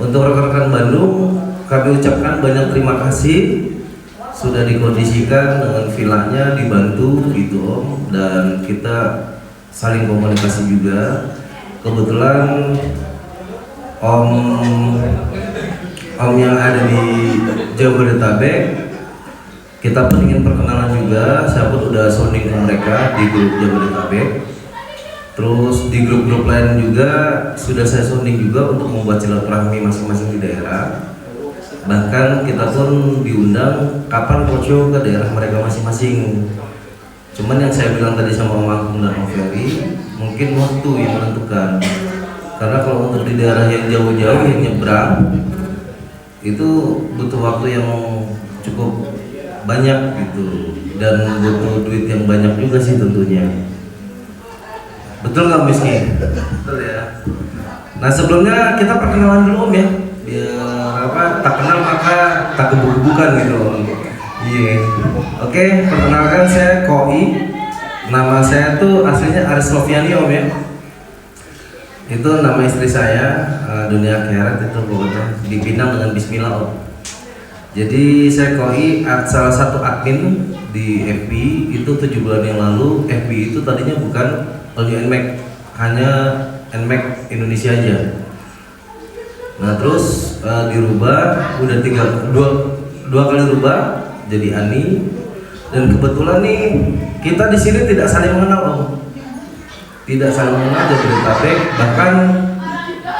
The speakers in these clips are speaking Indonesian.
Untuk rekan-rekan Bandung, kami ucapkan banyak terima kasih sudah dikondisikan dengan villanya, dibantu gitu Om, dan kita saling komunikasi juga. Kebetulan Om yang ada di Jabodetabek, kita pun ingin perkenalan juga. Saya pun udah sounding ke mereka di grup Jabodetabek. Terus di grup-grup lain juga sudah saya sounding juga untuk membuat silaturahmi masing-masing di daerah. Bahkan kita pun diundang kapan Koco ke daerah mereka masing-masing. Cuman yang saya bilang tadi sama Om Agung dan Om Ferry, mungkin waktu yang menentukan. Karena kalau untuk di daerah yang jauh-jauh yang nyebrang itu butuh waktu yang cukup banyak gitu, dan butuh duit yang banyak juga sih tentunya. Betul nggak Miski? Betul ya. Nah sebelumnya kita perkenalan dulu Om ya. Biar tak kenal maka tak gebuk-gebukan gitu Om. Iya. Oke, perkenalkan saya Koi. Nama saya tuh aslinya Aris Loviani Om ya. Itu nama istri saya, dunia akhirat itu pokoknya dipinang dengan Bismillah Om. Jadi saya Koi, salah satu admin di FB itu 7 bulan yang lalu. FB itu tadinya bukan All New NMAX, hanya NMAX Indonesia aja. Nah terus dirubah, udah dua kali rubah jadi Ani. Dan kebetulan nih kita di sini tidak saling mengenal Om, tidak saling mengenal Jabodetabek. Bahkan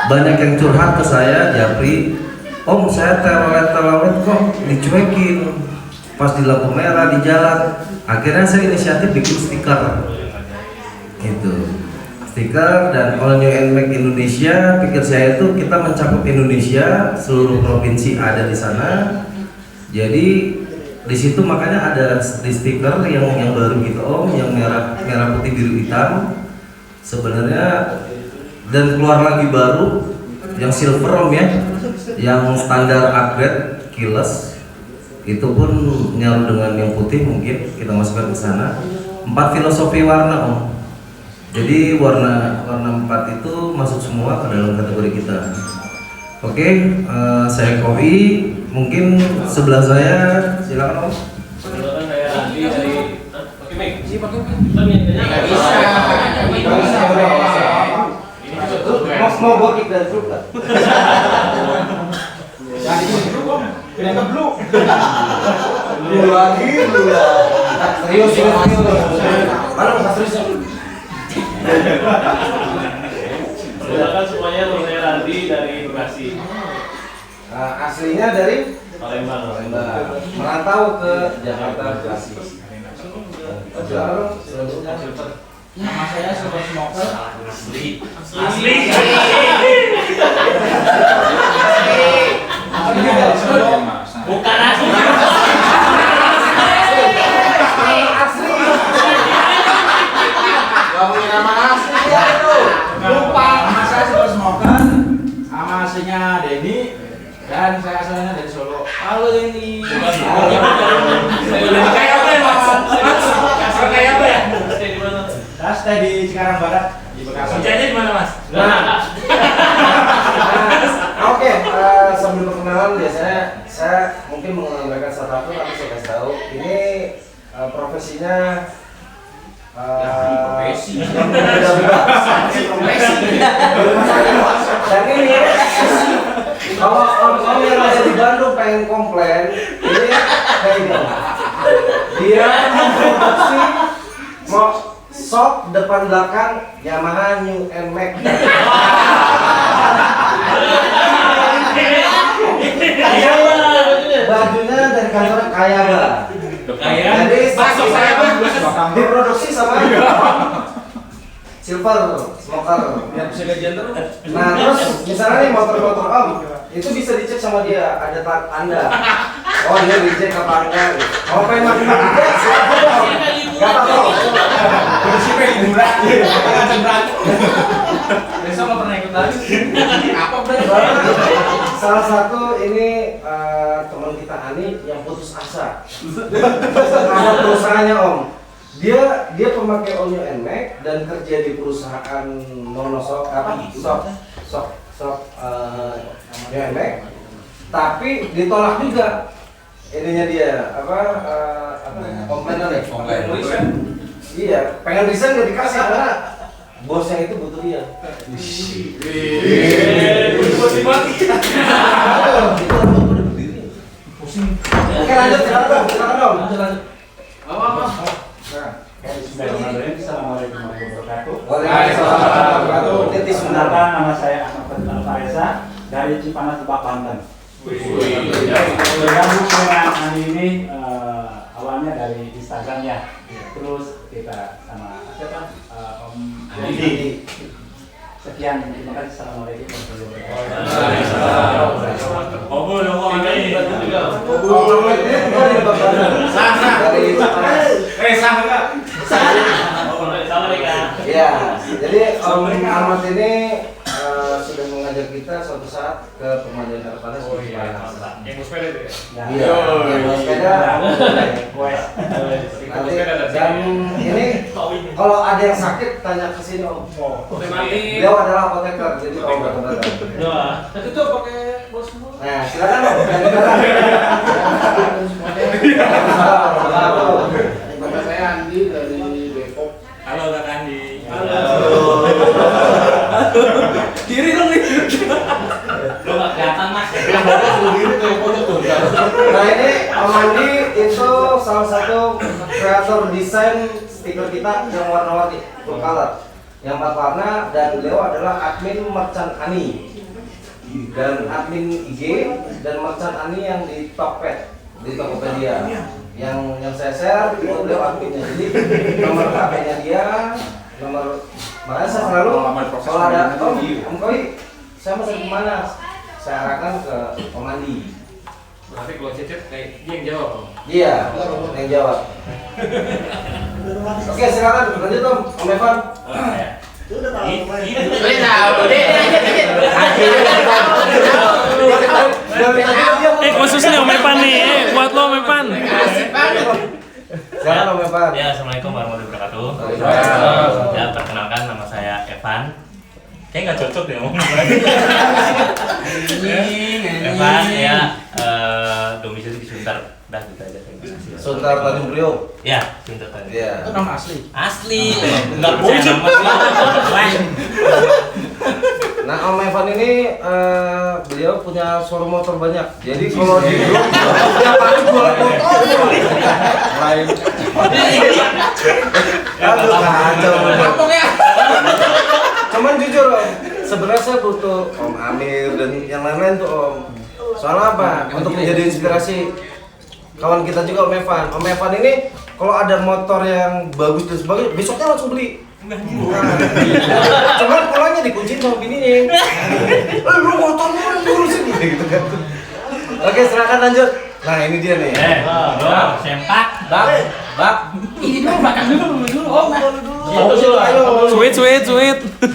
banyak yang curhat ke saya, Japri, Om saya telolet kok dicuekin pas di lampu merah di jalan. Akhirnya saya inisiatif bikin stiker. Itu stiker dan All New NMAX Indonesia. Pikir saya itu kita mencakup Indonesia, seluruh provinsi ada di sana. Jadi di situ makanya ada di stiker yang baru gitu Om, yang merah putih biru hitam sebenarnya, dan keluar lagi baru yang silver Om ya, yang standar upgrade keyless itu pun nyaru dengan yang putih, mungkin kita masukkan ke sana. 4 filosofi warna Om. Jadi warna 4 itu masuk semua ke dalam kategori kita. Oke, saya Koi. Mungkin sebelah saya, silakan Om. Silakan saya Andi dari pakai mic. Iya pakai mic. Nggak bisa. Ini juga Mau buat kita dulu nggak? Jadi dulu Om, pindah ke blue. Blue lagi, blue lagi. Serius. Mana nggak serius? Silakan semuanya, nama saya Randi dari Bekasi. Aslinya dari Palembang. merantau ke Jakarta, Bekasi. Nama saya Silver Smoker. Asli. Bukan asli. Nama saya Silver Smoker. Nama aslinya Denny. Dan saya asalnya dari Solo. Halo Denny. Kayak apa ya Mas? Kayak apa ya? Stay di mana? Saya stay di Cikarang Barat di Bekasi. Kerjanya di mana Mas? Oke, sebelum perkenalan biasanya saya mungkin mengenalkan satu tapi saya kasih tahu ini profesinya Profesi. Dan ini kalau om yang ada di Bandung pengen komplain, ini kayak gitu. Dia memproduksi mau sok depan belakang Yamaha New NMAX. Bajunya dari kantor Kayaba. Jadi Masuk saya Bang. diproduksi sama Silver Smoker. Biar bisa gajian terus. Nah terus misalnya nih motor-motor om itu bisa dicek sama dia, ada tanda. Oh dia dicek apa enggak? Kalau pengen makin dicek, siapa dong? Gak apa-apa. Prinsipnya liburan. Besok nggak pernah ikut lagi. Apa Salah satu ini teman kita Ani yang putus asa. Ada perusahaannya om. Dia pemakai All New NMAX dan kerja di perusahaan monosok apa? Sok nyemek, tapi ditolak juga ininya dia komplain resign. Iya, pengen resign gak dikasih karena bosnya itu butuh dia. Oke lanjut silakan dong. Assalamualaikum warahmatullahi wabarakatuh. Waalaikumsalam. Perkenalkan, nama saya Ahmad Fatul Faresa dari Cipanas, Lebak, Banten. Bergabung dengan Andi ini awalnya dari Instagram ya. Terus kita sama siapa? Om Andi. Sekian, terima kasih. Assalamualaikum warahmatullahi wabarakatuh. Ya, jadi Om Ahmad ini sudah mengajar kita suatu saat ke pemandian air panas. Yang bersepeda itu ya? Iya, yang sepeda. Nanti dan ini kalau ada yang sakit tanya ke sini Om. Beliau adalah apoteker, jadi Om datang. Itu tuh pakai bos semua. Nah, silakan Om. Nama saya Andi dari Depok. Halo Kak Andi. Kiri dong nih. Lo gak kelihatan Mas. Nah ini Om Andi itu salah satu kreator desain stiker kita yang warna-warni full color yang 4 warna, dan beliau adalah admin Merchant Ani dan admin IG dan Merchant Ani yang di Tokped di Tokopedia yang saya share itu beliau adminnya. Jadi nomor HP-nya dia, nomor, makanya saya selalu kalau ada Om Koi saya mau kemana, saya arahkan ke Om Andi. Berarti kalau cecet kayak dia yang jawab. Iya, yang jawab. Oke, silakan lanjut Om Evan. Khususnya Om Evan nih, buat lo Om Evan. Silakan Om Evan. Ya, assalamualaikum warahmatullahi wabarakatuh. Waalaikumsalam. Ya, perkenalkan nama saya Evan. Kayaknya nggak cocok deh ngomong. Evan ya, domisili di Sunter. Udah gitu aja. Terima kasih. Sunter Tanjung Priok. Ya, Sunter tadi. Iya. Itu nama asli. Asli. Nggak percaya nama sih. Nah Om Evan ini beliau punya showroom motor banyak. Jadi kalau di grup tiap hari jual motor. Lain. Aduh kacau. Kampung ya. Cuman jujur Om, sebenarnya saya butuh Om Amir dan yang lain-lain tuh Om. Soalnya apa? Untuk menjadi inspirasi kawan kita juga Om Evan. Om Evan ini kalau ada motor yang bagus dan sebagainya, besoknya langsung beli. Nah, cuman pulangnya dikunciin sama bininya. Lu motornya ngurusin gitu kan. Oke, silakan lanjut. Nah, ini dia nih. Sempak. Bak. Ini dulu belakang dulu. Oh, Sweet.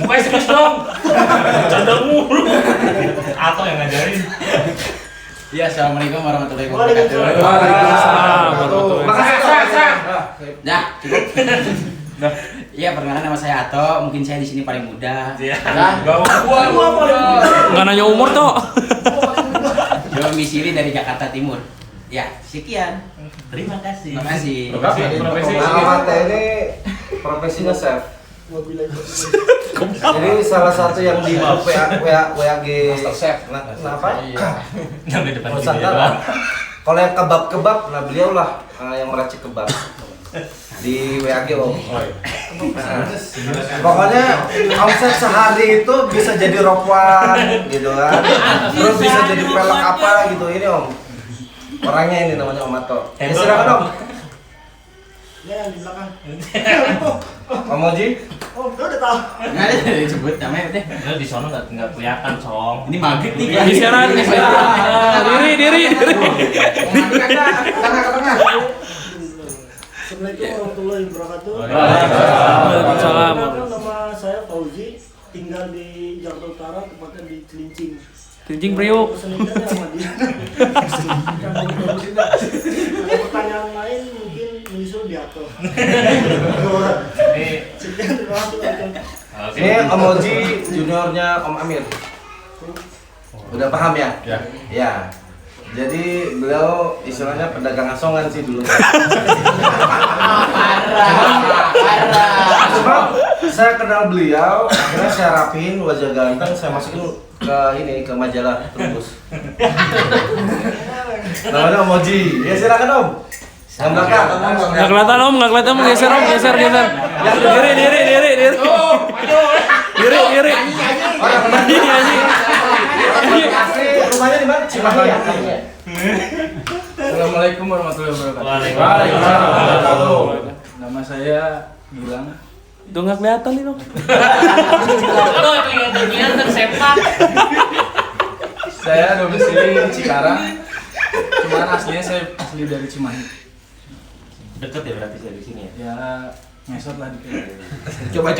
Mukanya serius dong. Canda mulu. Atau yang ngajarin. Iya, assalamualaikum warahmatullahi wabarakatuh. Waalaikumsalam. Makasih. Nah, cukup. Iya, perkenalkan nama saya Ato. Mungkin saya di sini paling muda. Gak mau gua. Nggak nanya umur toh. Domisili dari Jakarta Timur. Ya, sekian. Terima kasih. Terima kasih. Profesi. Nah, Mate ini profesinya chef. Jadi salah satu yang di grup WAG Master Chef. Nah, apa? Yang di depan sini Nusantara. doang. Kalau yang kebab, nah beliau lah yang meracik kebab di WAG Om. Nah, pokoknya omset sehari itu bisa jadi ropwan gitu kan, terus bisa jadi pelek apa gitu ini Om. Orangnya ini namanya Om Ato. Ya, silakan Om. Ya, di belakang. Om Moji. Oh, udah tahu. Nggak ada disebut namanya deh. Lu di sono nggak kelihatan, Song. Ini maghrib nih. Di sekarang diri. Tengah. Assalamualaikum warahmatullahi wabarakatuh. Waalaikumsalam. Nama saya Fauzi, tinggal di Jakarta Utara, tepatnya di Cilincing. Cilincing Priok. Pesennya sama dia. Ada pertanyaan lain mungkin menyusul di Ato. Sekian, terima kasih. Ini Om Moji juniornya Om Amir. Udah paham ya? Ya. Ya. Jadi beliau istilahnya pedagang asongan sih dulu. Cuma saya kenal beliau, akhirnya saya rapiin wajah ganteng, saya masukin ke majalah Trubus. Namanya Om Oji. Ya silakan Om. Yang belakang. Nggak kelihatan om, nggak kelihatan om, geser om, geser. Diri. Diri. Rumahnya di mana? Cimahi ya? Assalamualaikum warahmatullahi wabarakatuh. Waalaikumsalam. Nama saya Gilang. Tuh nggak kelihatan nih om. Lo kelihatan sepak. Saya domisili di Cikarang. Cuman aslinya saya asli dari Cimahi. Deket ya berarti saya di sini ya. Ya, ngesot lah dikit. Coba.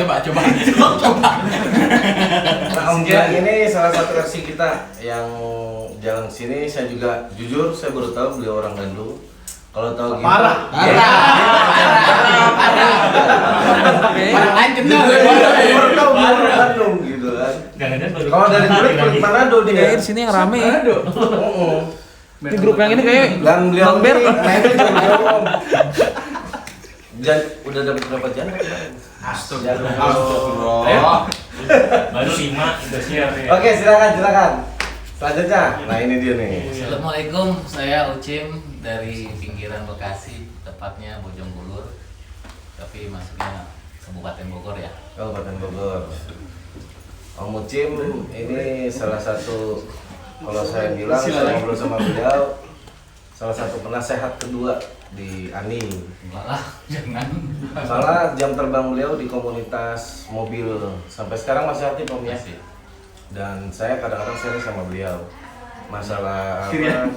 Nah, Om Gilang ini salah satu reaksi kita yang jalan sini. Saya juga jujur saya baru tahu beliau orang Bandung. Kalau tahu gitu. Parah. Lain kenal. Baru tahu beliau orang Bandung gitu kan. Kalau dari kulit Manado dia. Kayaknya di sini yang rame ya. Di grup yang ini kayak Dan beliau Bang Ber. ini mainnya jauh-jauh. Dan udah dapat berapa jam? Astagfirullah. Baru 5 udah siap ya. Oke, silakan. Selanjutnya. Nah, ini dia nih. Assalamualaikum, saya Ucim dari pinggiran Bekasi, tepatnya Bojonggulur, tapi masuknya Kabupaten Bogor ya. Kabupaten Bogor. Om Ucim ini salah satu, kalau saya bilang saya ngobrol sama beliau, salah satu penasehat kedua di ANI. Malah jangan. Soalnya jam terbang beliau di komunitas mobil sampai sekarang masih aktif Om ya. Masih. Dan saya kadang-kadang sharing sama beliau masalah apa? yang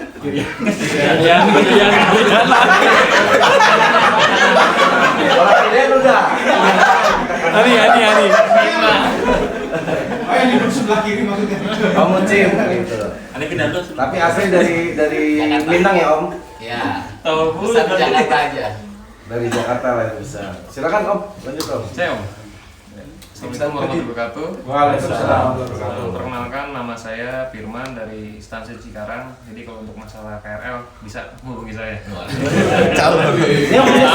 Orang kalian udah. Ani. Oh, yang di sebelah kiri maksudnya. Om Ucim gitu. Ada pidato. Tapi asli dari Minang ya Om? Ya. Tahu Besar di Jakarta aja. Dari Jakarta lah yang bisa. Silakan Om, lanjut Om. Saya Om. Assalamualaikum warahmatullahi wabarakatuh. Waalaikumsalam. Perkenalkan, nama saya Firman dari instansi Cikarang. Jadi kalau untuk masalah KRL bisa hubungi saya. Yang punya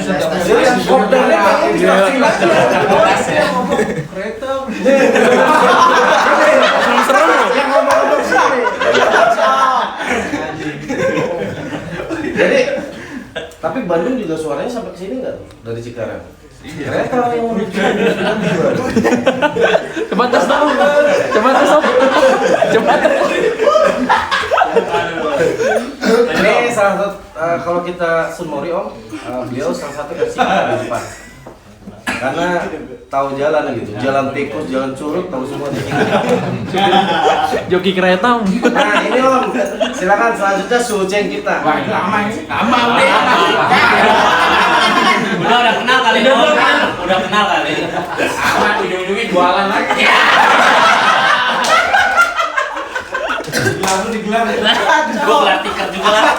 stasiun. Jadi yang kopdarnya kamu di stasiun lagi. Kereta. serem loh. Yang ngomong sini. Jadi, tapi Bandung juga suaranya sampai ke sini nggak tuh? Dari Cikarang? Kereta yang menuju Coba tes dong. Ini salah satu kalau kita Sunmori Om, beliau salah satu versi di depan. Karena tahu jalan gitu, jalan tikus, jalan curug, tahu semua. Joki kereta om. Nah ini Om, silakan selanjutnya suceng kita. Wah, ini lama ini. Lama udah kenal kali ini. Udah kenal kali. Amat ujung-ujungnya jualan lagi. Langsung digelar. Gue gelar tiket juga lah.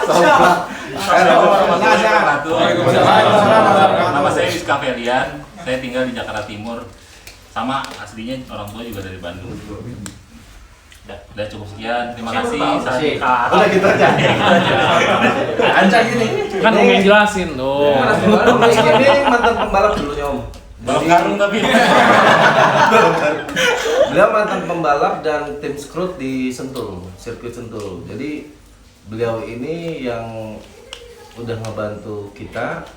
Nama saya Rizka Felian. Saya tinggal di Jakarta Timur. Sama aslinya orang tua juga dari Bandung. Udah cukup sekian. Terima kasih. Udah gitu aja. Ancang gini. Kan om yang jelasin tuh. Ini mantan pembalap dulunya Om. Balap karung tapi. Beliau mantan pembalap dan tim scrut di Sentul, sirkuit Sentul. Jadi beliau ini yang udah ngebantu kita,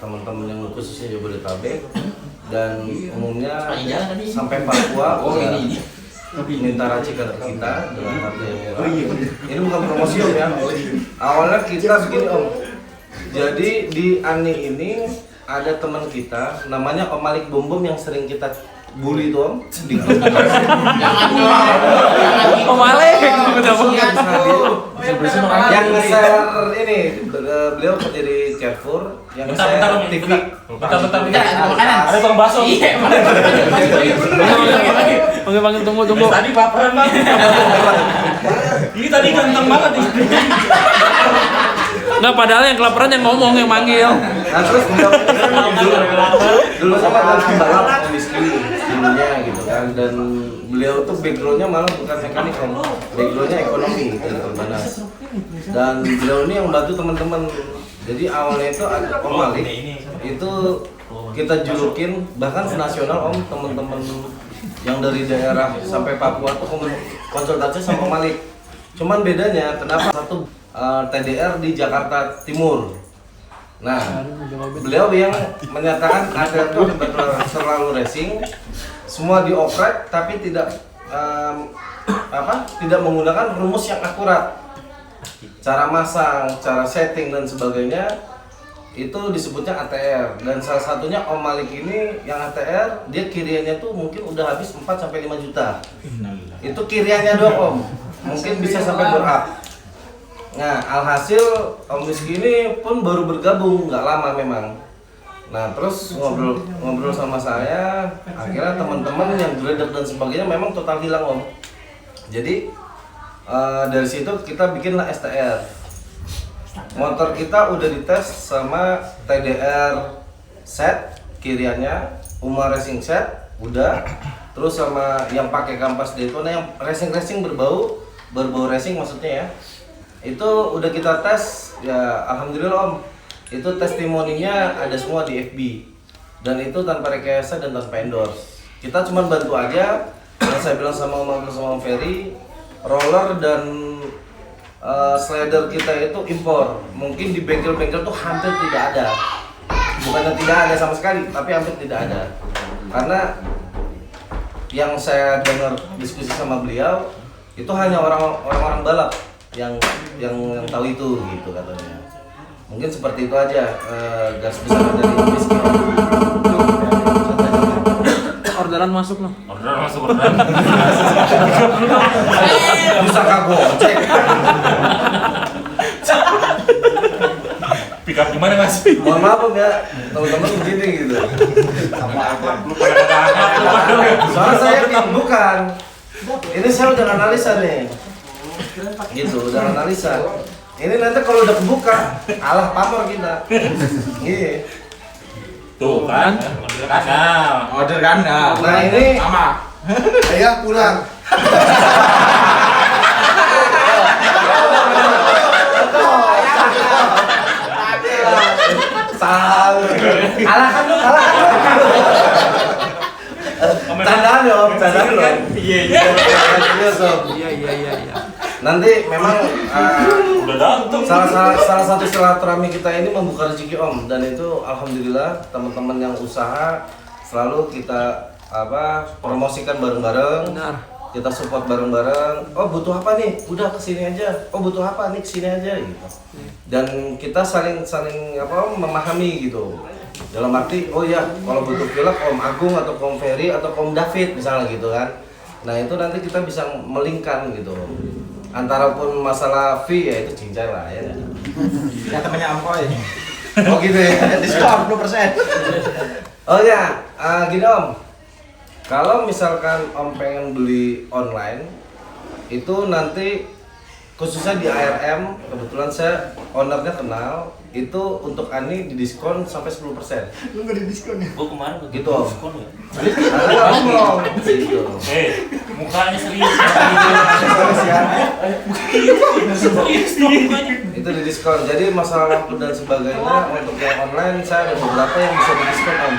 teman-teman yang khususnya Jabodetabek dan umumnya sampai Papua minta racikan ke kita dengan harga yang murah. Ini bukan promosi Om ya. Awalnya kita begini Om. Jadi di ANI ini ada teman kita namanya Om Malik Bom yang sering kita bully tuh Om. Om Malik. Yang nge-share ini beliau kerja di Carrefour yang nge-share TV. Bentar. Ada tukang bakso. Iya. Panggil tunggu. Tadi baperan bang. Ini tadi ganteng banget nih. Nggak, padahal yang kelaparan yang ngomong, yang manggil. Nah terus beliau dulu sama mantan pembalap miskin dulunya gitu kan, dan beliau tuh backgroundnya malah bukan mekanik om, backgroundnya ekonomi dari Perbanas. Dan beliau ini yang bantu teman-teman. Jadi awalnya itu ada Om Malik itu kita julukin bahkan nasional om, teman-teman yang dari daerah sampai Papua tuh konsultasi sama Om Malik. Cuman bedanya kenapa satu TDR di Jakarta Timur. Nah, beliau yang menyatakan ada tuh terlalu racing, semua dioprek tapi tidak tidak menggunakan rumus yang akurat. Cara masang, cara setting dan sebagainya itu disebutnya ATR. Dan salah satunya Om Malik ini yang ATR, dia kiriannya tuh mungkin udah habis 4 sampai 5 juta. Itu kiriannya doang Om. Mungkin bisa sampai berup. Nah, alhasil Om Rizky ini pun baru bergabung, nggak lama memang. Nah, terus ngobrol sama saya, akhirnya teman-teman yang gledek dan sebagainya memang total hilang Om. Jadi dari situ kita bikinlah STR. Motor kita udah dites sama TDR set kiriannya, Uma Racing set udah, terus sama yang pakai kampas Daytona yang racing berbau racing maksudnya ya. Itu udah kita tes ya, alhamdulillah Om. Itu testimoninya ada semua di FB. Dan itu tanpa rekayasa dan tanpa endorse. Kita cuma bantu aja. Yang saya bilang sama Om Ferry, roller dan slider kita itu impor. Mungkin di bengkel-bengkel tuh hampir tidak ada. Bukannya tidak ada sama sekali, tapi hampir tidak ada. Karena yang saya dengar diskusi sama beliau itu hanya orang-orang balap yang tahu itu gitu katanya. Mungkin seperti itu aja garis besar dari Rizky. Orderan masuk loh. Orderan. Bisa kagok cek. Pick up gimana Mas? Mohon maaf ya, teman-teman begini gitu. Soalnya saya bukan. Ini saya udah analisa nih. Gitu, udah analisa. Ini nanti kalau udah kebuka, alah pamor kita. Iya. Tuh kan, Order ganda. Nah ini Sama. saya pulang. Salah. Alahkan lu. Candaan ya Om, candaan loh. Iya. Nanti memang udah datang. salah satu silaturahmi kita ini membuka rezeki Om, dan itu alhamdulillah teman-teman yang usaha selalu kita promosikan bareng-bareng. Kita support bareng-bareng. Oh butuh apa nih? Udah kesini aja. Oh butuh apa nih? Kesini aja gitu. Dan kita saling memahami gitu. Dalam arti, oh ya kalau butuh pilek Om Agung atau Om Ferry atau Om David misalnya gitu kan. Nah itu nanti kita bisa melingkan gitu. Antara pun masalah fee ya itu cincai lah ya. Ya temannya Ampoy. Oh gitu ya. Diskon 10%. Oh ya, gini Om. Kalau misalkan Om pengen beli online, itu nanti khususnya di ARM, kebetulan saya ownernya kenal, itu untuk Ani didiskon sampai 10%. Lu nggak didiskon ya? Gua kemarin udah Gitu Om. diskon ya. Ada ngomong gitu. Mukanya serius. Itu didiskon. Jadi masalah waktu dan sebagainya untuk yang online saya ada beberapa yang bisa didiskon Om.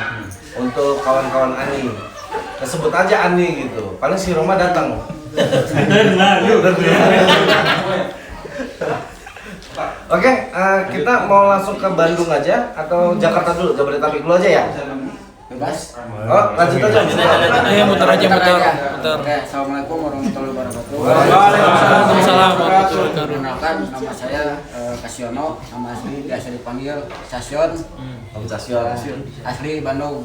Untuk kawan-kawan Ani. Nah, sebut aja Ani gitu. Paling si Roma datang. Oke, kita mau langsung ke Bandung aja atau Jakarta dulu, Jabodetabek dulu aja ya? Bebas. Oh, lanjut aja. Ayo muter aja. Oke, assalamualaikum warahmatullahi wabarakatuh. Waalaikumsalam warahmatullahi wabarakatuh. Perkenalkan, nama saya Kasiono, nama asli biasa dipanggil Sasion. Om Casyon. Asli Bandung.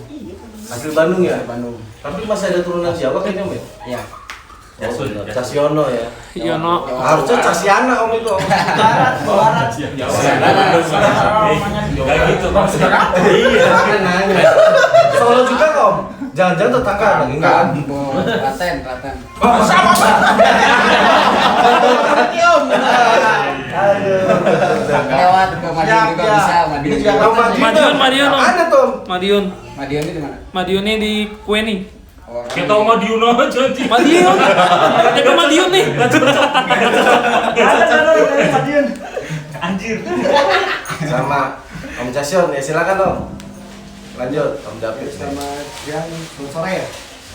Asli Bandung ya? Asli Bandung. Tapi masih ada turunan Jawa kayaknya Om ya? Iya. Casyono ya? Yono. Harusnya Casyana Om itu. Barat. Kayak gitu Bang. Iya, nanya. Solo juga Om? Jangan-jangan tetangga lagi enggak? Klaten. Oh, sama Pak. Lewat ke Madiun juga bisa, Madiun. Ada tuh. Madiun. Madiun itu di mana? Madiunnya di Kueni. Kita mau Madiun aja anjing. Madiun. Jaga Madiun nih. Madiun. Anjir. Sama Om Casion ya, silakan Om. Lanjut Om David. Selamat siang, selamat sore ya.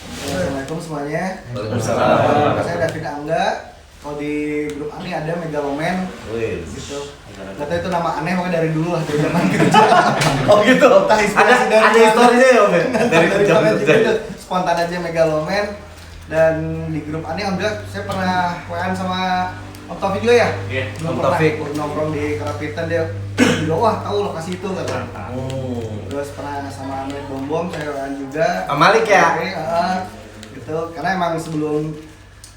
Assalamualaikum semuanya. Waalaikumsalam. Saya David Angga. Kalau di grup Ani ada Megaloman. Wih. Gitu. Gak tahu itu nama aneh, pokoknya dari dulu lah, dari zaman kerja. Oh gitu. Entah inspirasi dari Ada mana. historinya ya Om ya? Dari Dari zaman mana juga kerja. itu spontan aja Megaloman. Dan di grup Ani alhamdulillah saya pernah WA-an sama Om Taufik juga ya? Iya. Belum Om pernah. Taufik. Nongkrong di Karapitan dia juga, wah tahu lokasi itu kata. Terus pernah sama Malik Bom Bom saya WA-an juga. Malik ya? Oke, gitu. Karena emang sebelum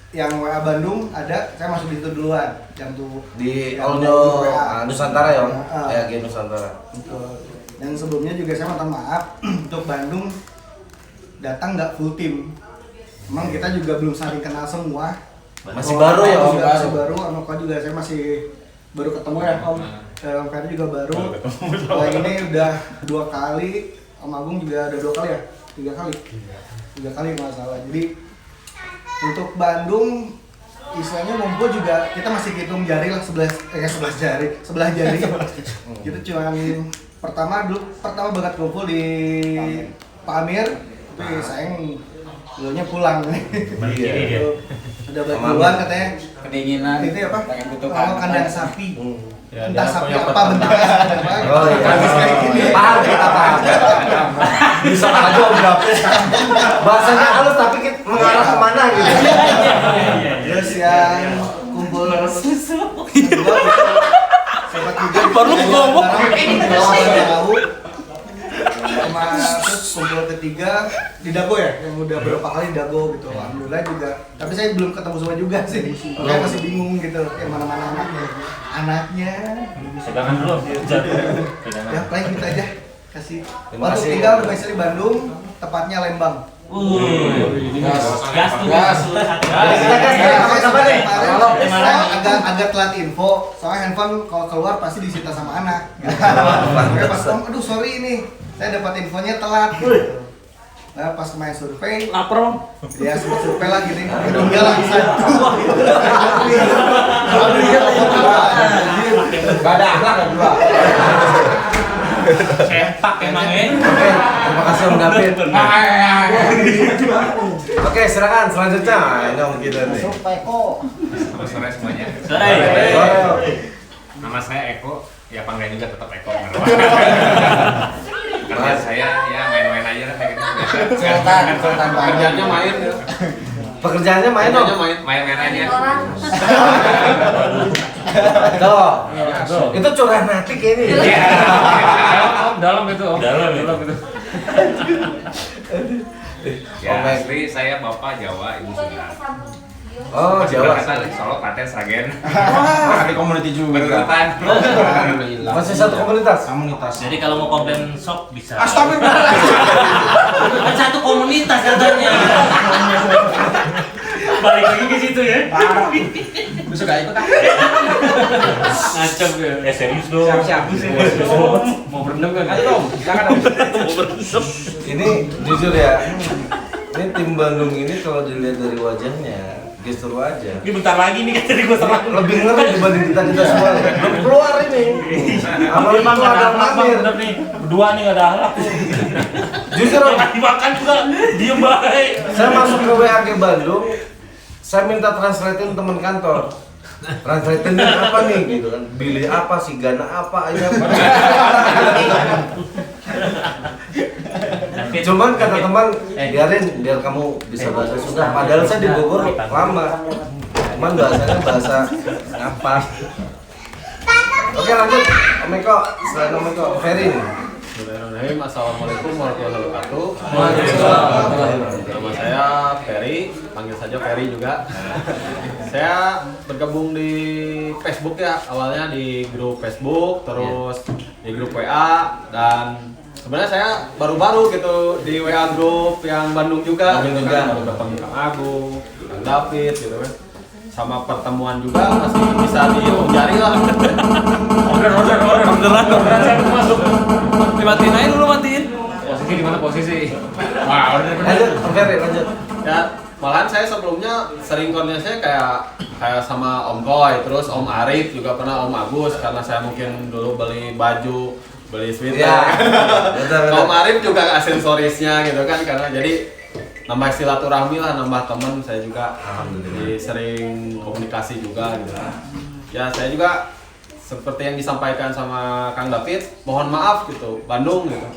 yang WA Bandung ada, saya masuk di situ duluan. Yang tuh Di yang Aldo WA. Nusantara ya Om? Heeh. Ya, Game Nusantara. Betul. Dan sebelumnya juga saya minta maaf untuk Bandung datang nggak full tim. Emang kita juga belum saling kenal semua. Masih baru ya, Om? Masih baru, sama Kau juga saya masih baru ketemu ya Om. Om Ferry juga baru. Kalau ini udah 2 kali, Om Agung juga ada 2 kali ya? 3 kali? 3 kali nggak salah. Jadi untuk Bandung istilahnya ngumpul juga kita masih hitung jari lah, 11 jari, sebelah jari. Kita cuman pertama banget kumpul di Pak Amir, tapi sayang beliaunya pulang. Iya. Udah balik duluan katanya. Kedinginan. Itu apa? Pengen butuh Kandang sapi. Ya, Entah dia sapi punya apa peternak. bentuknya. Oh iya. Habis kayak gini. Paham kita paham. Bisa aja Om David. Bahasanya halus tapi kita mengarah kemana gitu. Terus yang kumpul kedua sobat juga Baru ngomong. tahu sama terus kumpul ketiga di Dago ya, yang udah berapa kali di Dago gitu. Alhamdulillah juga. Tapi saya belum ketemu semua juga sih. Makanya masih bingung gitu, yang mana-mana anaknya. Sedangkan dulu. Ya paling gitu aja. Kasih. Terima Waktu kasih. tinggal domisili Bandung, tepatnya Lembang. Gas tuh. Gas. Apa nih? Saya agak telat info, soalnya handphone kalau keluar pasti disita sama anak. Makanya pas Om, aduh sorry ini, saya dapat infonya telat. Nah, pas main survei, Lapar, Om. dia sempat survei lagi nih, tinggal lagi satu. Gak ada anak kan dua. Sepak emangnya. Oke, terima kasih Om David. Oke, silakan selanjutnya. Ini Om kita nih. Selamat sore semuanya. Sore. Nama saya Eko, ya panggil juga tetap Eko. Karena saya ya main-main aja lah kayak gitu. Sultan Kerjanya main. Pekerjaannya main Om. Main-main aja. Tuh. Itu curah hati kayak ini. Iya. Dalam itu. Dalam itu. Ya, asli saya Bapak Jawa, Ibu Sunda. Oh, Jawa. Solo, Klaten, Sragen. Ada community juga. Berurutan. Masih satu komunitas. Jadi kalau mau komplain sok bisa. Astagfirullah. Kan satu komunitas katanya. Balik lagi ke situ ya. Bisa gak ikut ah? Ngacem ya. Serius dong. Siap-siap. Mau berendam kan? Ayo Om, silakan Om. Ini jujur ya. Ini tim Bandung ini kalau dilihat dari wajahnya, gestur wajah. Ini bentar lagi nih kan tadi gue serang. Lebih ngeri dibanding kita semua. Belum keluar ini. Apalagi Emang itu gak ada ada akhlak bang, Amir. bener nih. Berdua nih gak ada akhlak. Jujur Om, Yang dimakan juga diem baik. saya masuk ke WAG Bandung, saya minta translatein teman kantor. Translatein apa nih gitu kan? Billy apa sih, Gana apa aja. Cuman kata teman, biarin biar kamu bisa bahasa Sunda. Padahal saya di Bogor lama. Cuman bahasanya bahasa ngapas. Oke lanjut, Om Eko, selain Om Eko, Ferry nih. Bismillahirrahmanirrahim. Assalamualaikum warahmatullahi wabarakatuh. Waalaikumsalam. Nama saya Ferry, panggil saja Ferry juga. Saya bergabung di Facebook ya, awalnya di grup Facebook, terus di grup WA, dan sebenarnya saya baru-baru gitu di WA grup yang Bandung juga. Baru ketemu Kang Agung, Kang David gitu kan. Sama pertemuan juga masih bisa dihitung jari lah. Orderan saya masuk. Dimatiin aja dulu, matiin. Ini di mana posisi? Wah, Lanjut, Om Ferry, lanjut. Ya, malahan saya sebelumnya sering koordinasinya kayak sama Om Koy, terus Om Arif juga pernah, Om Agus, karena saya mungkin dulu beli baju, beli sweater. Iya. Betul. Om Arif juga aksesorisnya gitu kan, karena jadi nambah silaturahmi lah, nambah teman. Saya juga jadi sering komunikasi juga gitu. Ya saya juga seperti yang disampaikan sama Kang David, mohon maaf gitu, Bandung gitu.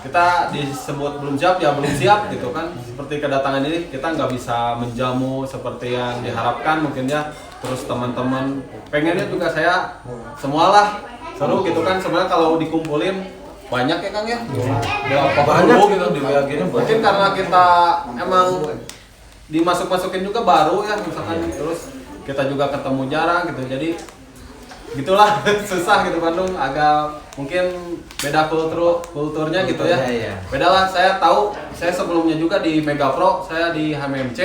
Kita disebut belum siap ya belum siap gitu kan. Seperti kedatangan ini kita nggak bisa menjamu seperti yang diharapkan mungkin ya. Terus teman-teman pengennya juga saya semualah seru gitu kan. Sebenarnya kalau dikumpulin banyak ya Kang ya. Banyak gitu di WAG-nya. Mungkin karena kita emang dimasuk-masukin juga baru ya misalkan, terus kita juga ketemu jarang gitu, jadi gitulah susah gitu. Bandung agak mungkin beda kulturnya gitu ya. Beda lah. Saya tahu, saya sebelumnya juga di Mega Pro, saya di HMMC.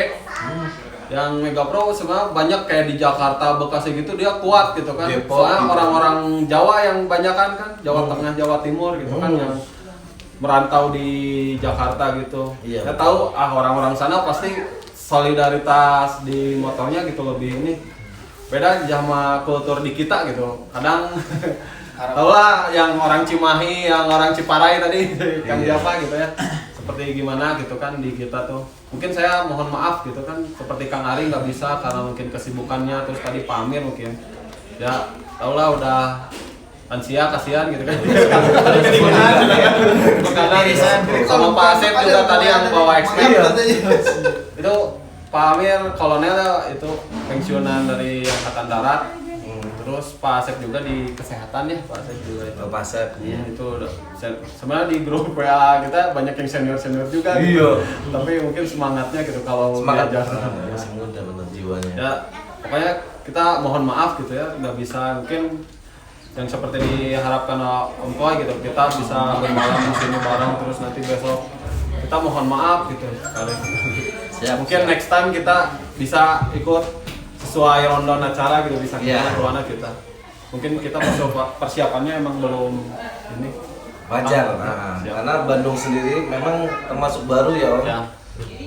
Yang Mega Pro sebenarnya banyak kayak di Jakarta, Bekasi gitu, dia kuat gitu kan. Soalnya orang-orang Jawa yang banyakan kan, Jawa Tengah, Jawa Timur gitu kan, yang merantau di Jakarta gitu. Saya tahu orang-orang sana pasti solidaritas di motornya gitu lebih ini. Beda sama kultur di kita gitu. Kadang tau lah yang orang Cimahi, yang orang Ciparai tadi, Kang Java gitu ya. Seperti gimana gitu kan di kita tuh. Mungkin saya mohon maaf gitu kan, seperti Kang Ari nggak bisa karena mungkin kesibukannya, terus tadi Pak Amir mungkin. Ya tau lah udah lansia, kasihan gitu kan. Sama Pak Asep juga tadi yang bawa XP. Itu Pak Amir kolonel itu pensiunan dari Angkatan Darat. Terus Pak Asep juga di kesehatan ya, Pak Asep juga itu. Pak Asep. Itu sebenarnya di grup WA kita banyak yang senior juga. Iya. Gitu. Tapi mungkin semangatnya gitu kalau semangat diajar. masih muda benar jiwanya. Ya, pokoknya kita mohon maaf gitu ya, nggak bisa mungkin yang seperti diharapkan Om Koy gitu. Kita bisa bermalam di sini bareng, terus nanti besok kita mohon maaf gitu sekali. Mungkin next time kita bisa ikut sesuai rundown acara gitu, bisa kita keluarnya kita. Mungkin kita persiapannya emang belum ini wajar. Karena Bandung sendiri memang termasuk baru ya Om.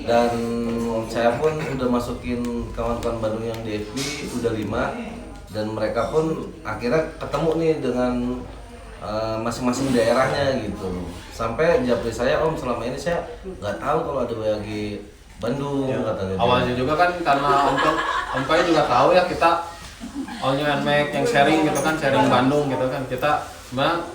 Dan saya pun udah masukin kawan-kawan Bandung yang di FB udah 5, dan mereka pun akhirnya ketemu nih dengan masing-masing daerahnya gitu. Sampai japri saya, Om, selama ini saya nggak tahu kalau ada WAG Bandung katanya. Awalnya juga kan karena Om Koy juga tahu ya, kita All New Nmax yang sharing gitu kan, sharing Bandung gitu kan. Kita sebenarnya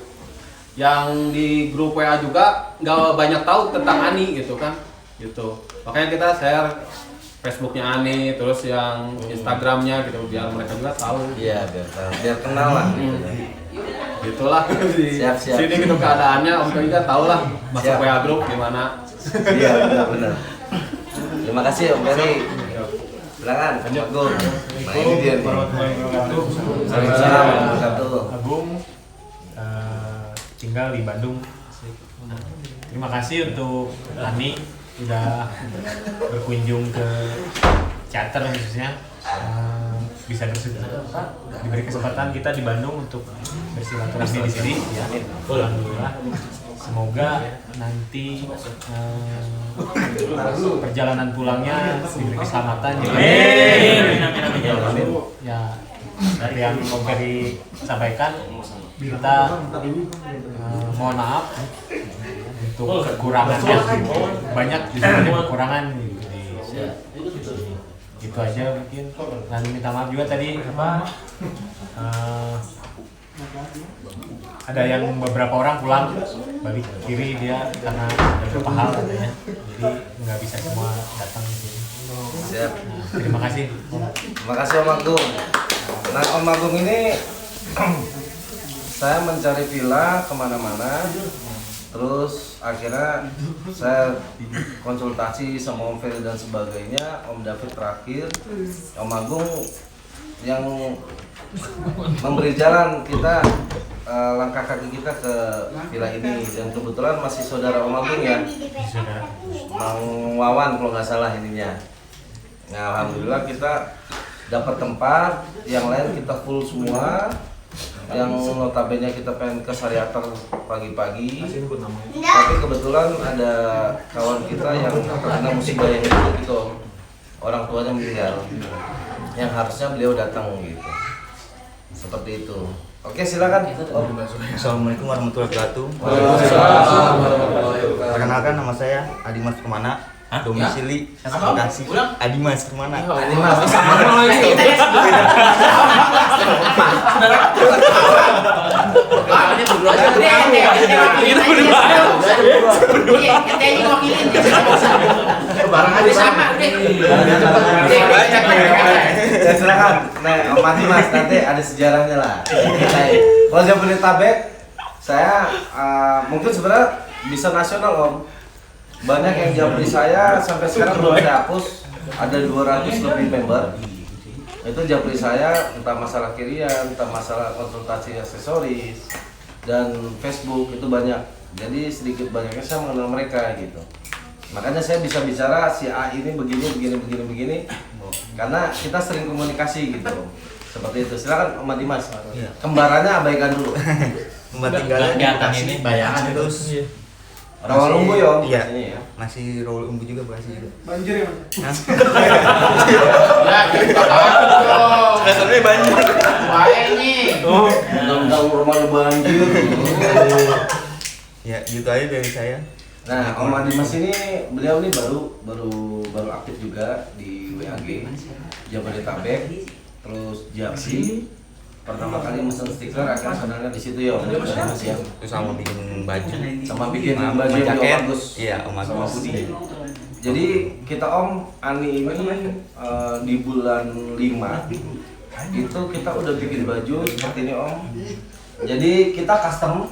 yang di grup WA juga nggak banyak tahu tentang Ani gitu kan, gitu. Makanya kita share Facebooknya Ani, terus yang Instagramnya gitu, biar mereka juga tahu. Iya, biar kenal lah. Gitulah di sini gitu keadaannya. Om Koy juga tahu lah masuk WA grup gimana. Iya, benar. Terima kasih Om Ferry. Silakan. Agung. Nah ini dia nih. Assalamualaikum. Agung tinggal di Bandung. Terima kasih untuk Ani udah berkunjung ke charter khususnya. Bisa diberi kesempatan kita di Bandung untuk bersilaturahmi di sini. Ya, alhamdulillah. Semoga nanti perjalanan pulangnya diberi keselamatan. Ya, dari yang Om Ferry sampaikan, kita mohon maaf untuk kekurangannya. Banyak di sini kekurangan. Gitu aja mungkin. Dan minta maaf juga tadi ada yang beberapa orang pulang balik kiri dia karena ada beberapa hal katanya, jadi nggak bisa semua datang di sini. Siap. Terima kasih. Terima kasih Om Agung. Nah Om Agung ini saya mencari villa kemana-mana, terus akhirnya saya konsultasi sama Om Ferry dan sebagainya, Om David terakhir, Om Agung yang memberi jalan kita langkah kaki kita ke villa ini, dan kebetulan masih saudara Om Agung ya, Mang Wawan kalau nggak salah ininya. Nah alhamdulillah kita dapat tempat, yang lain kita full semua. yang notabene kita pengen ke Sariater pagi-pagi, tapi kebetulan ada kawan kita yang terkena musibah yang itu, orang tuanya meninggal, yang harusnya beliau datang gitu, seperti itu. Oke, silakan. Assalamualaikum warahmatullahi wabarakatuh. Perkenalkan, nama saya Adimas Permana. Domisili Bekasi. Adimas Permana. Adimas. Ya silakan. Nah, Om Adimas nanti ada sejarahnya lah. Kalau Jabodetabek, saya mungkin sebenarnya bisa nasional Om. Banyak yang japri saya sampai sekarang belum saya hapus. Ada 200 lebih member. Itu japri saya entah masalah kirian, entah masalah konsultasi aksesoris dan Facebook itu banyak. Jadi sedikit banyaknya saya mengenal mereka gitu. Makanya saya bisa bicara si A ini begini karena kita sering komunikasi gitu. Seperti itu. Silakan Om Dimas. Kembarannya abaikan dulu. Tempat tinggalnya di Bekasi ini bayangan terus. Rawalumbu ya? Iya. Masih Rawalumbu juga Bekasi juga. Banjir ya? Dasarnya banjir. Baik nih. Undang-undang rumahnya banjir. Ya, gitu aja dari saya. Nah, Om Dimas ini beliau ini baru aktif juga di WAG Jabodetabek, terus Japsi. Pertama kali mesen stiker akan sebenarnya di situ ya Om Dimas ya. Terus sama bikin baju. Sama bikin baju yang bagus. Iya, Om sama Budi. Jadi kita Om Ani ini di bulan 5 itu kita udah bikin baju seperti ini Om. Jadi kita custom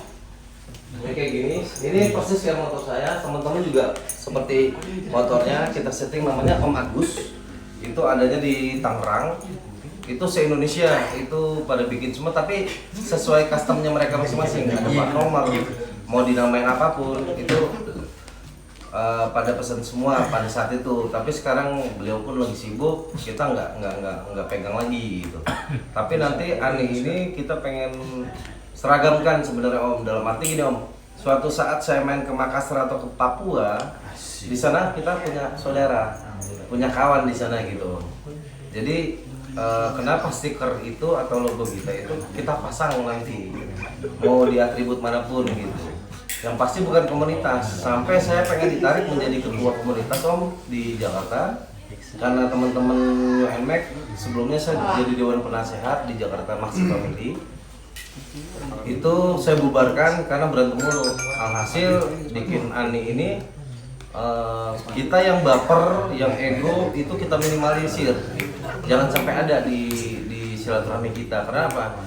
kayak gini. Ini persis kayak motor saya. Teman-teman juga seperti motornya kita setting namanya Om Agus. Itu adanya di Tangerang. Itu se-Indonesia itu pada bikin semua tapi sesuai customnya mereka masing-masing. Ada plat nomor, mau dinamain apapun itu pada pesan semua pada saat itu. Tapi sekarang beliau pun lagi sibuk, kita nggak pegang lagi gitu. Tapi nanti Ani ini kita pengen seragamkan sebenarnya Om, dalam arti gini Om. Suatu saat saya main ke Makassar atau ke Papua, di sana kita punya saudara, punya kawan di sana gitu. Jadi kenapa stiker itu atau logo kita itu kita pasang nanti mau di atribut manapun gitu. Yang pasti bukan komunitas. Sampai saya pengen ditarik menjadi ketua komunitas Om di Jakarta karena teman-teman UNMAC sebelumnya saya jadi dewan penasehat di Jakarta Maxi Family. Itu saya bubarkan karena berantem mulu. Alhasil bikin Ani ini kita yang baper, yang ego itu kita minimalisir. Jangan sampai ada di silaturahmi kita. Karena apa?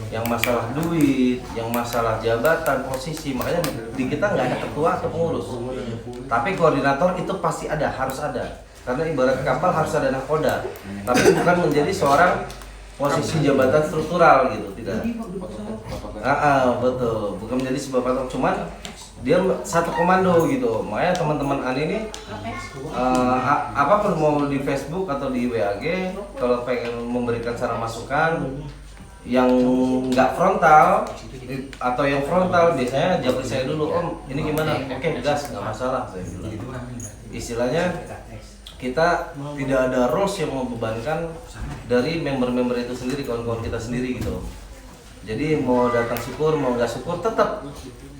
Yang masalah duit, yang masalah jabatan, posisi, makanya di kita nggak ada ketua atau pengurus. Tapi koordinator itu pasti ada, harus ada. Karena ibarat kapal harus ada nahkoda. Tapi bukan menjadi seorang posisi jabatan struktural gitu, tidak. Betul, bukan menjadi sebuah patok, cuman dia satu komando gitu. Makanya teman-teman Ani ini apapun mau di Facebook atau di WAG, kalau pengen memberikan saran masukan yang nggak frontal atau yang frontal biasanya japri saya dulu Om ini gimana? Oke, gas, nggak masalah saya bilang. Istilahnya kita tidak ada rules yang membebankan dari member-member itu sendiri, kawan-kawan kita sendiri gitu. Jadi mau datang syukur, mau nggak syukur, tetap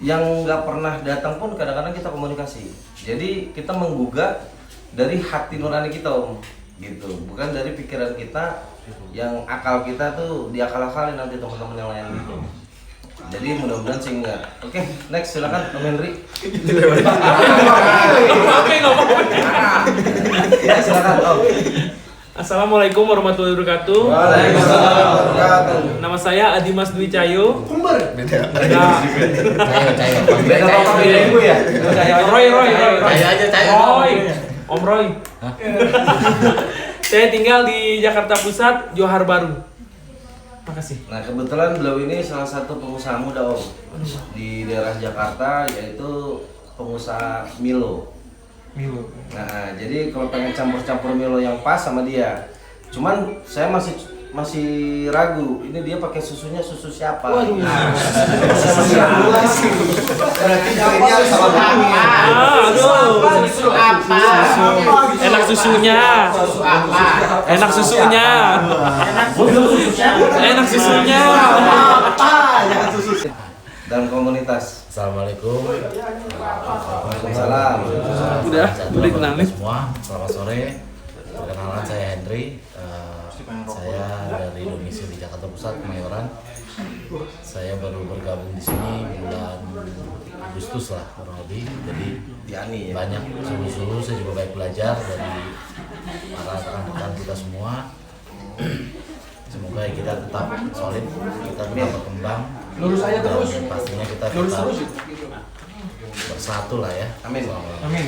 yang nggak pernah datang pun kadang-kadang kita komunikasi. Jadi kita menggugah dari hati nurani kita Om, gitu. Bukan dari pikiran kita yang akal kita tuh diakal-akalin nanti teman-teman yang lain gitu. Jadi mudah-mudahan sih enggak. Oke, next silakan Om Henry. Ya silakan Om. Assalamualaikum warahmatullahi wabarakatuh. Waalaikumsalam warahmatullahi wabarakatuh. Nama saya Adimas Dwi Cahyo. Kumber. Beda ibu ya. Roy. Roy. Om Roy. Saya tinggal di Jakarta Pusat, Johar Baru. Makasih. Nah kebetulan beliau ini salah satu pengusaha muda Om di daerah Jakarta, yaitu pengusaha Milo. Nah jadi kalau pengen campur-campur Milo yang pas sama dia, cuman saya masih masih ragu. Ini dia pakai susunya susu siapa? Waduh. Berarti joinnya sama kami. Aduh. Susu apa? Enak susunya. Susu apa? Enak susunya. Enak susunya. Jangan susu. Dan komunitas. Assalamualaikum. Waalaikumsalam. Udah kenalin semua. Selamat sore. Perkenalan saya Henry. Saya dari domisili Jakarta Pusat, Kemayoran. Saya baru bergabung di sini bulan Agustus lah kurang lebih. Jadi banyak suhu-suhu. Saya juga banyak belajar dari para rekan-rekan kita semua. Semoga kita tetap solid, kita tetap berkembang. Lurus aja terus. Dan pastinya kita Lurus tetap terus. bersatu lah ya. Amin. Amin.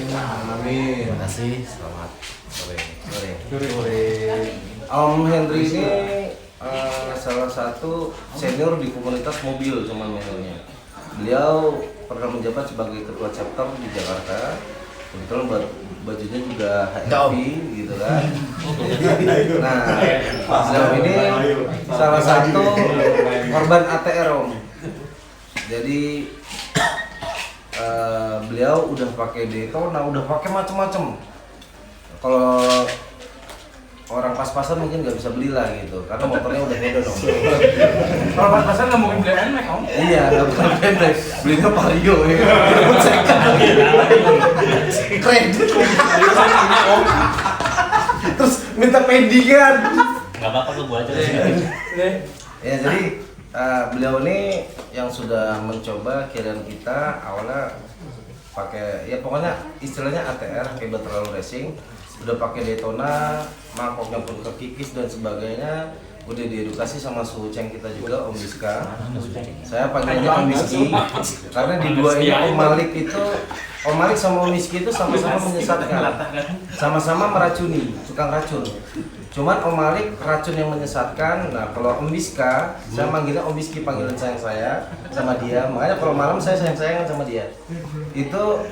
Terima kasih. Selamat sore. Om Henry ini salah satu senior di komunitas mobil cuman mainnya. Beliau pernah menjabat sebagai ketua chapter di Jakarta. Kebetulan bajunya juga HRV gitu kan. Nah, beliau ini salah satu korban ATR Om. Jadi beliau udah pakai Daytona, udah pakai macem-macem. Kalau orang pas-pasan mungkin nggak bisa beli lah gitu, karena motornya udah beda dong. Kalau pas-pasan nggak mungkin beli NMAX Om. Iya, nggak bisa beli NMAX, belinya Vario ya. Kredit. Terus minta pendingan. Nggak apa-apa lu gua aja. Ya jadi beliau ini yang sudah mencoba kirian kita awalnya pakai ya pokoknya istilahnya ATR hebat terlalu racing, udah pakai Daytona, mangkoknya pun kekikis dan sebagainya, udah diedukasi sama suhu ceng kita juga Om Miska. Saya panggilnya Om Miski karena di dua ini Om Malik sama Om Miski itu sama-sama menyesatkan, sama-sama meracuni, tukang racun. Cuman Om Malik racun yang menyesatkan. Nah kalau Om Miska, saya manggilnya Om Miski, panggilan sayang saya sama dia. Makanya kalau malam saya sayang-sayangan sama dia. Itu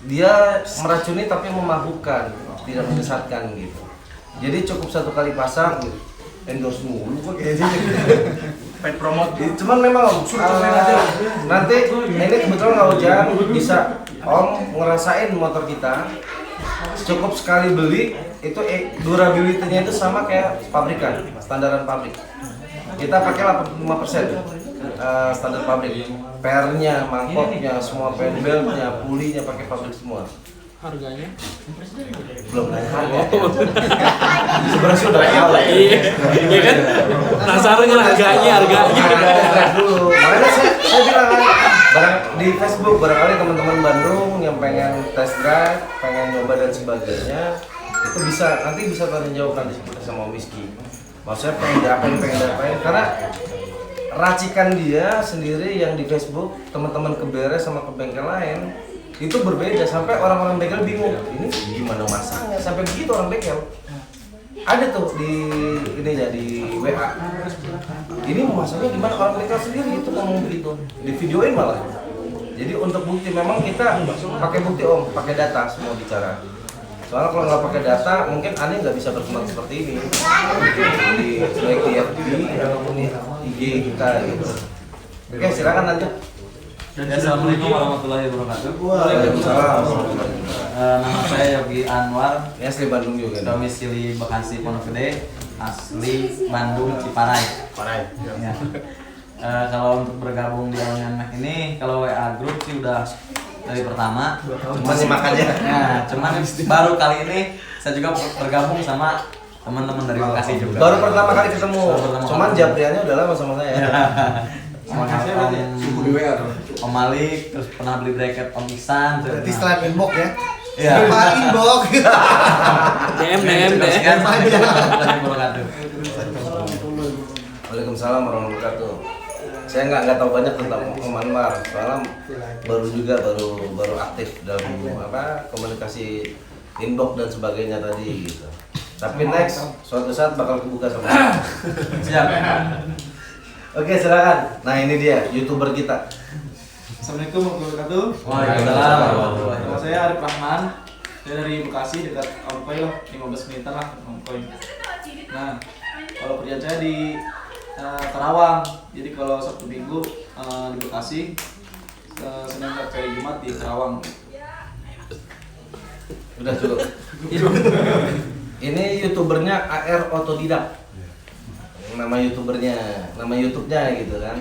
dia meracuni tapi memabukkan, tidak menyesatkan gitu. Jadi cukup satu kali pasang, endorse mulu kok kayaknya. Paid promote. Cuman memang Om, nanti ini kebetulan nggak hujan, bisa Om ngerasain motor kita. Cukup sekali beli itu durability-nya itu sama kayak pabrikan, standaran pabrik. Kita pakai 85% standar pabrik. Pernya, mangkoknya, semua penbeltnya, pulinya pakai pabrik semua. Harganya? Belum nanya harga. Sebenarnya sudah tahu. Iya kan? Penasaran kan harganya dulu. Makanya saya bilang kan, di Facebook barangkali teman-teman Bandung yang pengen test drive, pengen nyoba dan sebagainya, itu nanti bisa tanya jawab nanti sama Om Miski. Maksudnya pengen diapain, karena racikan dia sendiri yang di Facebook, teman-teman ke beres sama ke bengkel lain itu berbeda, sampai orang-orang bengkel bingung ini gimana masaknya sampai begitu. Orang bengkel ada tuh di WA, ini masaknya gimana, orang bengkel sendiri itu ngomong begitu, di videoin malah. Jadi untuk bukti memang kita pakai bukti Om, pakai data semua bicara. Soalnya kalau nggak pakai data mungkin aneh nggak bisa berkembang seperti ini baik di FB ataupun di IG kita gitu. Oke, silakan lanjut. Assalamualaikum warahmatullahi wabarakatuh. Waalaikumsalam. Nama saya Yogi Anwar. Ini asli Bandung juga. Domisili Bekasi Pondok Gede, asli Bandung Ciparai. Ya. Kalau untuk bergabung di NMAX ini, kalau WA Group sih udah dari pertama. Masih makannya. Nah, cuman baru kali ini saya juga bergabung sama teman-teman dari Bekasi juga. Baru pertama kali ketemu. Cuman Japriannya udah lama sama saya. Sama Om Malik, terus pernah beli bracket Om Iksan. Berarti setelah inbox ya? Iya. Setelah inbox. DM. Waalaikumsalam warahmatullahi wabarakatuh. Saya nggak tahu banyak tentang Om Anwar, soalnya baru aktif dalam komunikasi inbox dan sebagainya tadi gitu. Tapi next suatu saat bakal kebuka sama saya. Siap. Oke, silakan. Nah ini dia YouTuber kita. Assalamualaikum warahmatullahi wabarakatuh. Waalaikumsalam. Nama saya Arif Rahman. Saya dari Bekasi, dekat Omkoy lah, 15 menit lah Omkoy. Nah, Kalau kerjaan saya di Karawang. Jadi kalau Sabtu Minggu di Bekasi, Senin sampai Jumat di Karawang. Udah cukup. Ini youtubernya AR Otodidak. Nama youtubernya, nama YouTube-nya gitu kan.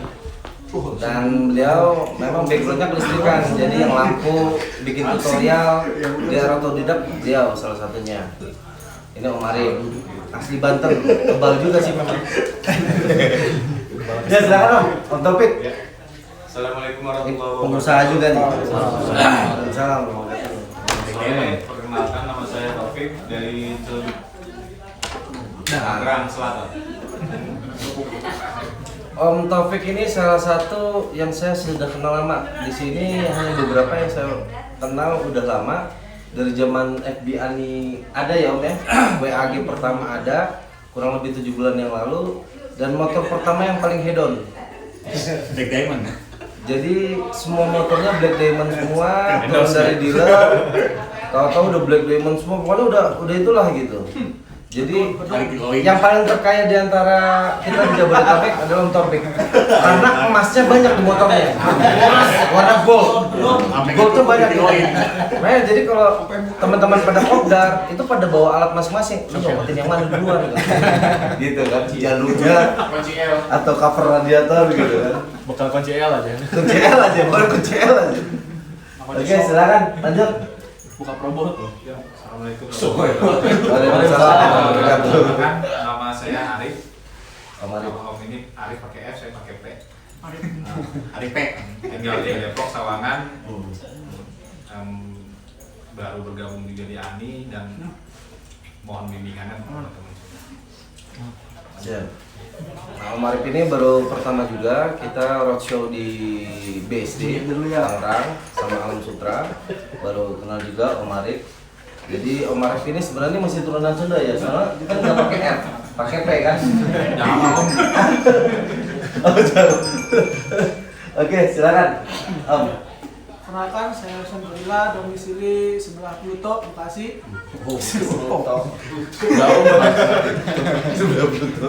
Dan beliau memang backgroundnya kelistrikan, jadi yang lampu bikin tutorial dia otodidak, beliau salah satunya. Ini Om Arif, asli Banten, tebal juga sih memang. Ya silakan Om Taufik. Assalamualaikum warahmatullahi wabarakatuh. Pengusaha juga nih. Waalaikumsalam. Perkenalkan, nama saya Taufik dari Tangerang Selatan. Om Taufik ini salah satu yang saya sudah kenal lama. Di sini hanya beberapa yang saya kenal udah lama. Dari zaman FB Ani ada ya Om ya. WAG pertama ada kurang lebih 7 bulan yang lalu. Dan motor pertama yang paling hedon Black Diamond. Jadi semua motornya Black Diamond semua, turun dari dealer. Tahu-tahu udah Black Diamond semua, pokoknya udah itulah gitu. Jadi yang paling terkaya di antara kita di Jabodetabek adalah Om Taufik. Karena emasnya banyak di motornya. Emas warna gold. Goldnya banyak di nah, jadi kalau teman-teman pada kopdar itu pada bawa alat masing-masing. Lu nyopotin yang mana duluan gitu kan. Jalurnya atau cover radiator gitu kan. Bekal kunci L aja. Kunci L aja, baru kunci L aja. Oke, silakan lanjut. Buka probot. Assalamualaikum. Waalaikumsalam. Nama saya Arif. Arif. Om ini Arif pakai F, saya pakai P. Arif P. Tinggal di Depok Sawangan. Baru bergabung juga di ANI dan mohon bimbingannya teman-teman. Siap. Nah, Om Arif ini baru pertama juga kita roadshow di BSD Tangerang sama Alam Sutra. Baru kenal juga Om Arif. Jadi Om Arif ini sebenarnya masih turunan Sunda ya, soalnya kita nggak pakai R, pakai P kan? Jangan Om. Oh jauh. Oke, silakan Om. Perkenalkan, saya Alhamdulillah domisili sebelah Pluto, Bekasi. Pluto. Jauh banget. Sebelah Pluto.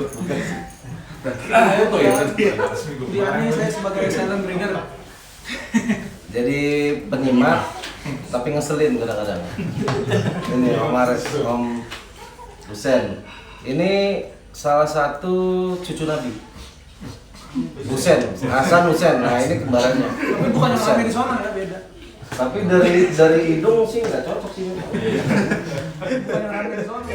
Di ini saya sebagai silent reader. Jadi penyimak tapi ngeselin kadang-kadang. Ini Om Arif, Om Husen. Ini salah satu cucu Nabi. Husen, Hasan Husen. Nah ini kembarannya. Tapi bukan yang ramai di sana ya, beda. Tapi dari hidung sih nggak cocok sih. Bukan yang ramai di sana.